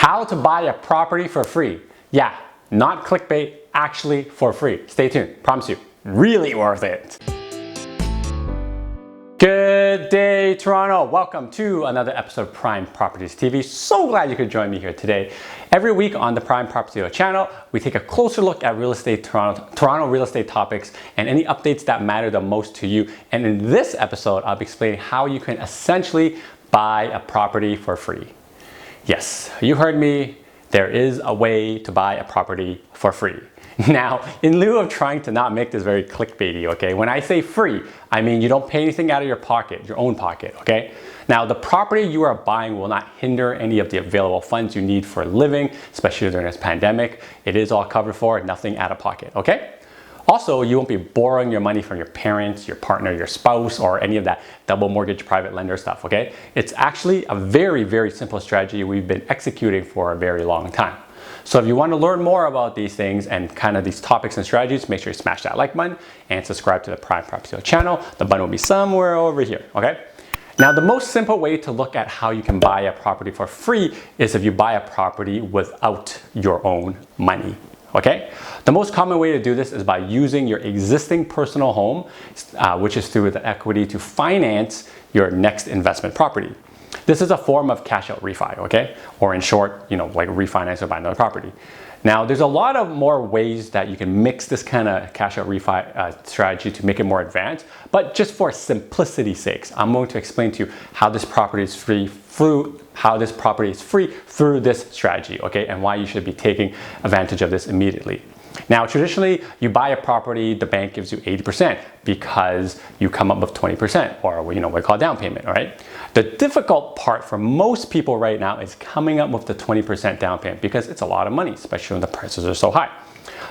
How to buy a property for free. Yeah, not clickbait, actually for free. Stay tuned, promise you, really worth it. Good day, Toronto. Welcome to another episode of Prime Properties TV. So glad you could join me here today. Every week on the Prime PPTO channel, we take a closer look at real estate Toronto real estate topics and any updates that matter the most to you. And in this episode, I'll be explaining how you can essentially buy a property for free. Yes, you heard me. There is a way to buy a property for free. Now, in lieu of trying to not make this very clickbaity, okay, when I say free, I mean you don't pay anything out of your pocket, your own pocket, okay? Now, the property you are buying will not hinder any of the available funds you need for living, especially during this pandemic. It is all covered for, nothing out of pocket, okay? Also, you won't be borrowing your money from your parents, your partner, your spouse, or any of that double mortgage private lender stuff, okay? It's actually a very, very simple strategy we've been executing for a very long time. So if you want to learn more about these things and kind of these topics and strategies, make sure you smash that like button and subscribe to the Prime PPTO channel. The button will be somewhere over here, okay? Now, the most simple way to look at how you can buy a property for free is if you buy a property without your own money. Okay? The most common way to do this is by using your existing personal home, which is through the equity to finance your next investment property. This is a form of Cashout Refi, okay? Or in short, like refinance or buy another property. Now, there's a lot of more ways that you can mix this kind of Cashout Refi strategy to make it more advanced, but just for simplicity's sakes, I'm going to explain to you how this property is free through this strategy, okay? And why you should be taking advantage of this immediately. Now, traditionally, you buy a property, the bank gives you 80% because you come up with 20%, or what we call down payment, all right? The difficult part for most people right now is coming up with the 20% down payment because it's a lot of money, especially when the prices are so high.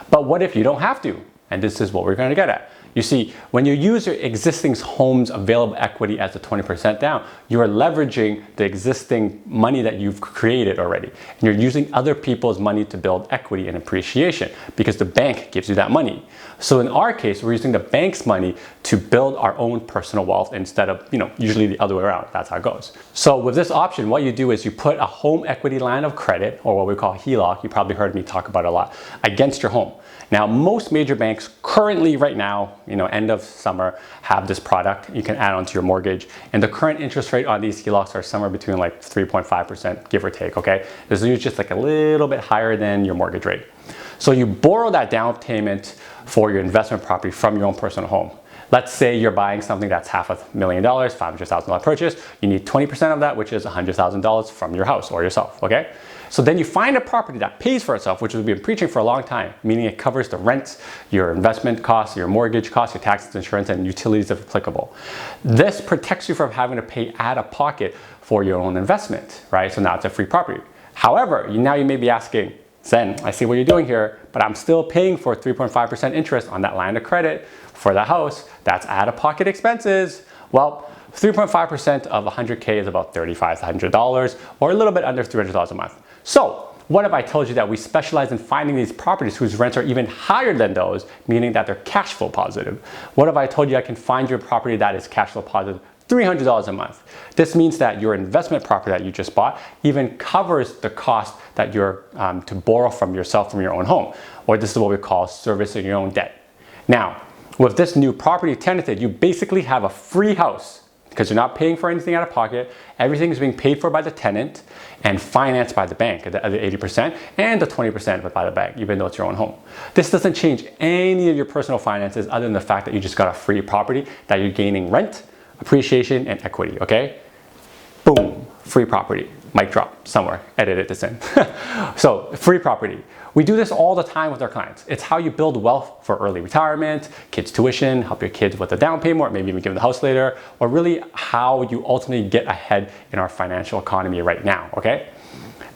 But what if you don't have to? And this is what we're going to get at. You see, when you use your existing home's available equity as the 20% down, you are leveraging the existing money that you've created already. And you're using other people's money to build equity and appreciation because the bank gives you that money. So in our case, we're using the bank's money to build our own personal wealth instead of, usually the other way around. That's how it goes. So with this option, what you do is you put a home equity line of credit, or what we call HELOC, you probably heard me talk about it a lot, against your home. Now, most major banks currently right now, end of summer, have this product you can add onto your mortgage. And the current interest rate on these HELOCs are somewhere between like 3.5%, give or take, okay? This is just like a little bit higher than your mortgage rate. So you borrow that down payment for your investment property from your own personal home. Let's say you're buying something that's $500,000, $500,000 purchase. You need 20% of that, which is $100,000 from your house or yourself, okay? So then you find a property that pays for itself, which we've been preaching for a long time, meaning it covers the rent, your investment costs, your mortgage costs, your taxes, insurance, and utilities if applicable. This protects you from having to pay out of pocket for your own investment, right? So now it's a free property. However, now you may be asking, Zhen, I see what you're doing here, but I'm still paying for 3.5% interest on that line of credit for the house. That's out-of-pocket expenses. Well, 3.5% of 100K is about $3,500 or a little bit under $300 a month. So what if I told you that we specialize in finding these properties whose rents are even higher than those, meaning that they're cash flow positive? What if I told you I can find your property that is cash flow positive $300 a month? This means that your investment property that you just bought even covers the cost that you're to borrow from yourself from your own home, or this is what we call servicing your own debt. Now, with this new property tenanted, you basically have a free house because you're not paying for anything out of pocket. Everything is being paid for by the tenant and financed by the bank, the 80% and the 20% by the bank, even though it's your own home. This doesn't change any of your personal finances other than the fact that you just got a free property that you're gaining rent, appreciation, and equity, okay? Boom, free property. Mic drop somewhere, edit this in. So, free property. We do this all the time with our clients. It's how you build wealth for early retirement, kids' tuition, help your kids with the down payment, or maybe even give them the house later, or really how you ultimately get ahead in our financial economy right now, okay?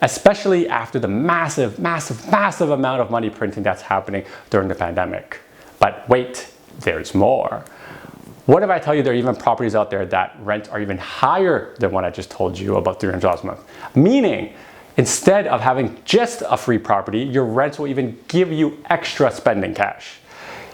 Especially after the massive amount of money printing that's happening during the pandemic. But wait, there's more. What if I tell you there are even properties out there that rents are even higher than what I just told you about $300 a month? Meaning, instead of having just a free property, your rents will even give you extra spending cash.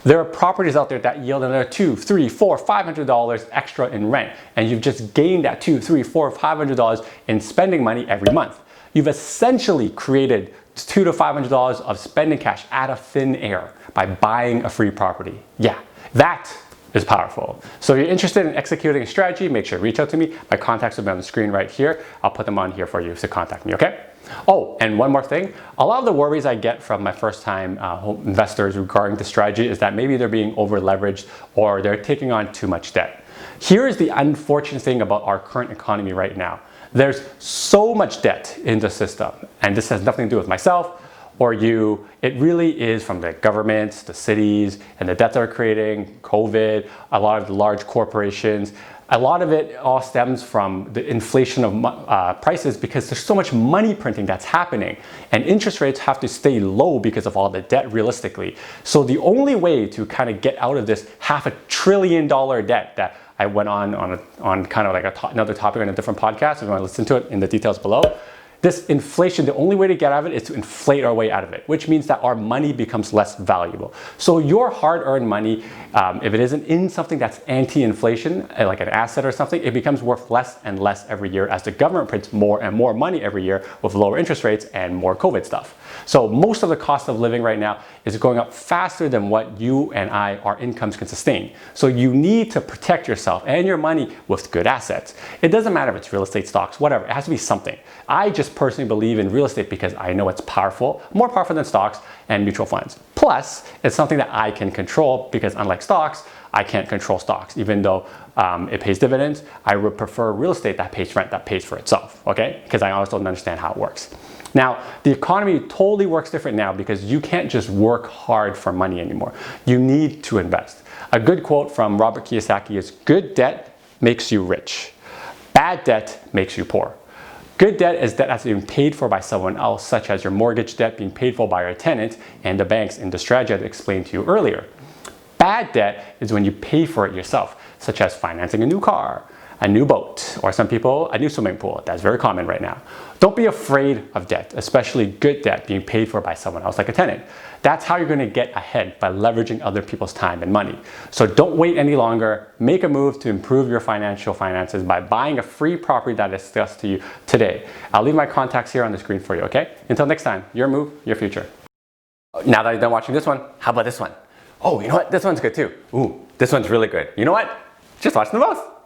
There are properties out there that yield another $200, $300, $400, $500 extra in rent, and you've just gained that $200, $300, $400, $500 in spending money every month. you've essentially created $200 to $500 of spending cash out of thin air by buying a free property. Yeah, that is powerful. So if you're interested in executing a strategy, make sure to reach out to me. My contacts will be on the screen right here. I'll put them on here for you to contact me, okay? Oh, and one more thing. A lot of the worries I get from my first-time home investors regarding the strategy is that maybe they're being over-leveraged or they're taking on too much debt. Here is the unfortunate thing about our current economy right now. There's so much debt in the system, and this has nothing to do with myself or you. It really is from the governments, the cities, and the debt they're creating, COVID, a lot of the large corporations. A lot of it all stems from the inflation of prices because there's so much money printing that's happening, and interest rates have to stay low because of all the debt realistically. So the only way to kind of get out of this $500 billion debt that I went on kind of like another topic on a different podcast, if you want to listen to it in the details below. This inflation, the only way to get out of it is to inflate our way out of it, which means that our money becomes less valuable. So your hard-earned money, if it isn't in something that's anti-inflation, like an asset or something, it becomes worth less and less every year as the government prints more and more money every year with lower interest rates and more COVID stuff. So most of the cost of living right now is going up faster than what you and our incomes can sustain. So you need to protect yourself and your money with good assets. It doesn't matter if it's real estate, stocks, whatever. It has to be something. I just personally believe in real estate because I know it's powerful, more powerful than stocks and mutual funds. Plus, it's something that I can control because unlike stocks, I can't control stocks. Even though it pays dividends, I would prefer real estate that pays rent, that pays for itself, okay? Because I also don't understand how it works. Now, the economy totally works different now because you can't just work hard for money anymore. You need to invest. A good quote from Robert Kiyosaki is, "Good debt makes you rich. Bad debt makes you poor." Good debt is debt that's being paid for by someone else, such as your mortgage debt being paid for by your tenant and the banks in the strategy I explained to you earlier. Bad debt is when you pay for it yourself, such as financing a new car, a new boat, or some people, a new swimming pool. That's very common right now. Don't be afraid of debt, especially good debt being paid for by someone else like a tenant. That's how you're going to get ahead, by leveraging other people's time and money. So don't wait any longer. Make a move to improve your finances by buying a free property that I discussed to you today. I'll leave my contacts here on the screen for you, okay? Until next time, your move, your future. Now that you're done watching this one, how about this one? Oh, you know what? This one's good too. Ooh, this one's really good. You know what? Just watch them both.